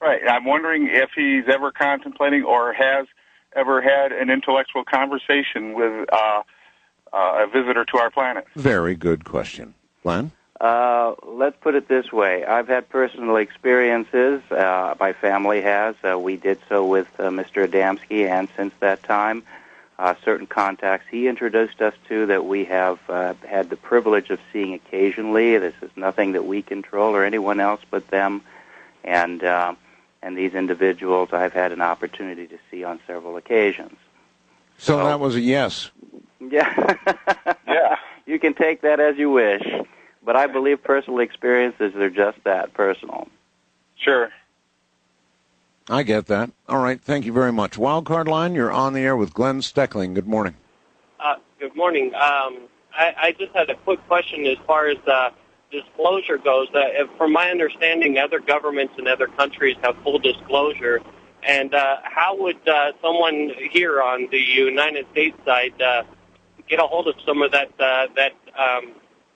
Right. I'm wondering if he's ever contemplating or has ever had an intellectual conversation with a visitor to our planet. Very good question. Glenn? Let's put it this way. I've had personal experiences. My family has. We did so with Mr. Adamski, and since that time, certain contacts he introduced us to that we have had the privilege of seeing occasionally. This is nothing that we control or anyone else but them. And these individuals I've had an opportunity to see on several occasions. So that was a yes. Yeah. Yeah. You can take that as you wish. But I believe personal experiences are just that, personal. Sure. I get that. All right, thank you very much. Wildcard Line, you're on the air with Glenn Steckling. Good morning. Good morning. I just had a quick question as far as disclosure goes. From my understanding, other governments in other countries have full disclosure. And how would someone here on the United States side get a hold of some of that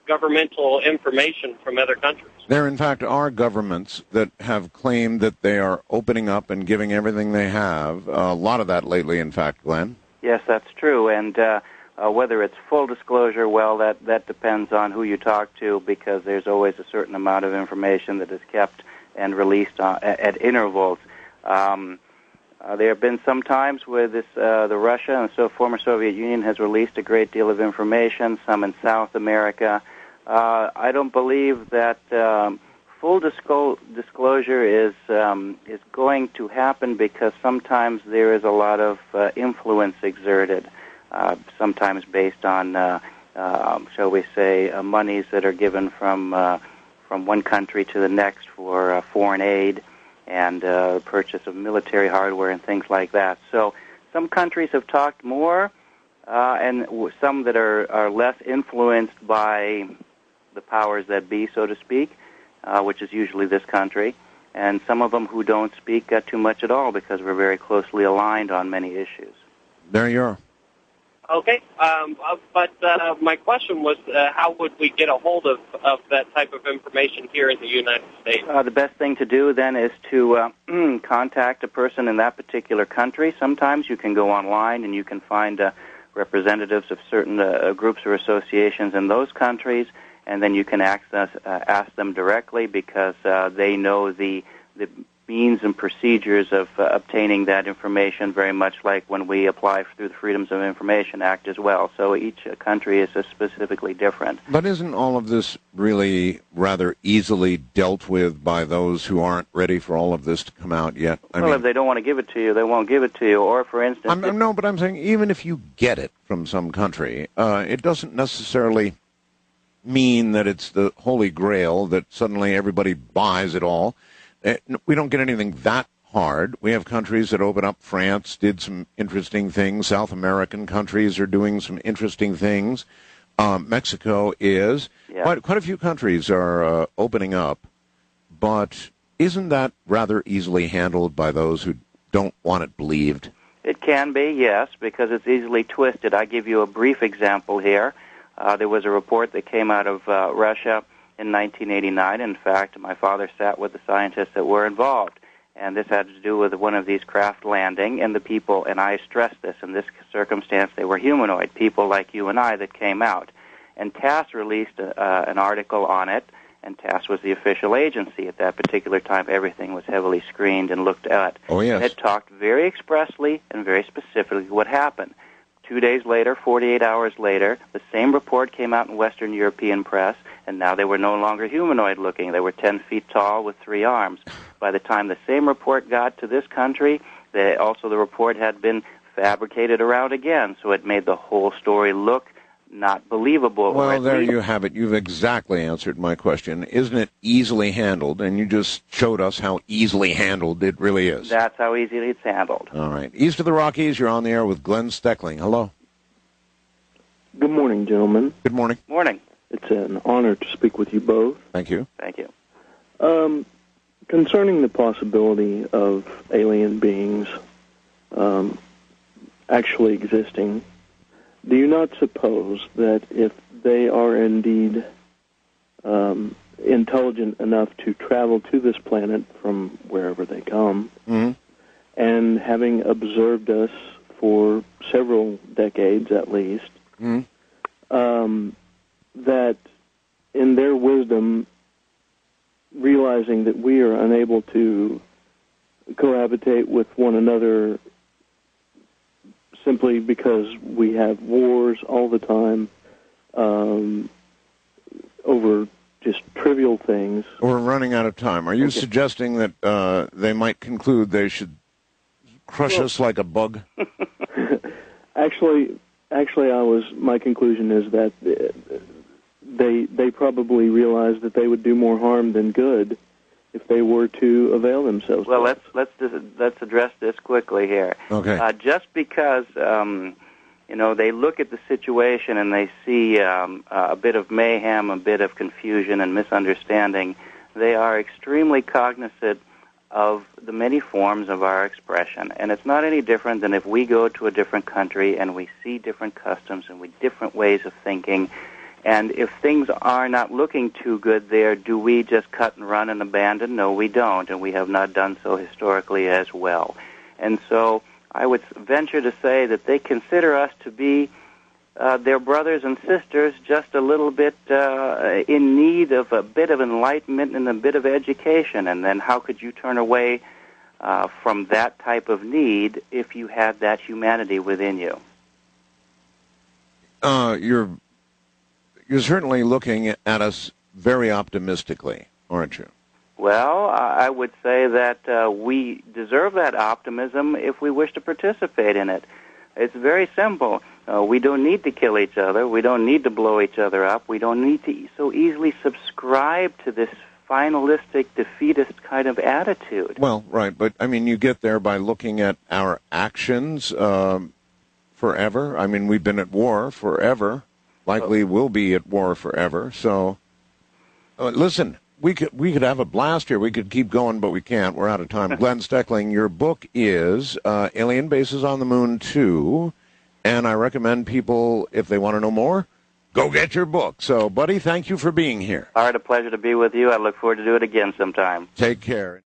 governmental information from other countries? There, in fact, are governments that have claimed that they are opening up and giving everything they have. A lot of that lately, in fact, Glenn. Yes, that's true. And whether it's full disclosure, well, that depends on who you talk to, because there's always a certain amount of information that is kept and released at intervals. There have been some times where the Russia and former Soviet Union has released a great deal of information, some in South America. I don't believe that full disclosure is going to happen, because sometimes there is a lot of influence exerted, sometimes based on, shall we say, monies that are given from one country to the next for foreign aid and purchase of military hardware and things like that. So some countries have talked more, and some that are less influenced by the powers that be, so to speak, which is usually this country, and some of them who don't speak too much at all, because we're very closely aligned on many issues. There you are. Okay, but my question was, how would we get a hold of that type of information here in the United States? The best thing to do then is to contact a person in that particular country. Sometimes you can go online and you can find representatives of certain groups or associations in those countries, and then you can ask them directly, because they know the means and procedures of obtaining that information, very much like when we apply through the Freedoms of Information Act as well. So each country is specifically different. But isn't all of this really rather easily dealt with by those who aren't ready for all of this to come out yet? I mean, if they don't want to give it to you, they won't give it to you. Or, for instance... No, but I'm saying even if you get it from some country, it doesn't necessarily mean that it's the Holy Grail, that suddenly everybody buys it all. We don't get anything that hard. We have countries that open up. France did some interesting things. South American countries are doing some interesting things. Mexico is. Yeah. Quite a few countries are opening up. But isn't that rather easily handled by those who don't want it believed? It can be, yes, because it's easily twisted. I give you a brief example here. There was a report that came out of Russia in 1989. In fact, my father sat with the scientists that were involved, and this had to do with one of these craft landing, and the people, and I stress this, in this circumstance, they were humanoid, people like you and I that came out. And TASS released an article on it, and TASS was the official agency. At that particular time, everything was heavily screened and looked at. Oh, yes. And it talked very expressly and very specifically what happened. 2 days later, 48 hours later, the same report came out in Western European press, and now they were no longer humanoid-looking. They were 10 feet tall with 3 arms. By the time the same report got to this country, the report had been fabricated around again, so it made the whole story look not believable. Well, there you have it. You've exactly answered my question. Isn't it easily handled? And you just showed us how easily handled it really is. That's how easily it's handled. All right. East of the Rockies, you're on the air with Glenn Steckling. Hello. Good morning, gentlemen. Good morning. Morning. It's an honor to speak with you both. Thank you. Thank you. Concerning the possibility of alien beings actually existing, do you not suppose that if they are indeed intelligent enough to travel to this planet from wherever they come, and having observed us for several decades at least, that in their wisdom, realizing that we are unable to cohabitate with one another simply because we have wars all the time over just trivial things. We're running out of time. Are you suggesting that they might conclude they should crush us like a bug? Actually, my conclusion is that they probably realized that they would do more harm than good if they were to avail themselves. Well, let's address this quickly here. Okay. Just because they look at the situation and they see a bit of mayhem, a bit of confusion and misunderstanding, they are extremely cognizant of the many forms of our expression. And it's not any different than if we go to a different country and we see different customs and different ways of thinking. And if things are not looking too good there, do we just cut and run and abandon? No, we don't, and we have not done so historically as well. And so I would venture to say that they consider us to be their brothers and sisters, just a little bit in need of a bit of enlightenment and a bit of education. And then how could you turn away from that type of need if you had that humanity within you? You're certainly looking at us very optimistically, aren't you? Well, I would say that we deserve that optimism if we wish to participate in it. It's very simple. We don't need to kill each other. We don't need to blow each other up. We don't need to so easily subscribe to this finalistic, defeatist kind of attitude. Well, right, but, I mean, you get there by looking at our actions forever. I mean, we've been at war forever. Likely will be at war forever. So, listen, we could have a blast here. We could keep going, but we can't. We're out of time. Glenn Steckling, your book is Alien Bases on the Moon 2, and I recommend people, if they want to know more, go get your book. So, buddy, thank you for being here. All right, a pleasure to be with you. I look forward to do it again sometime. Take care.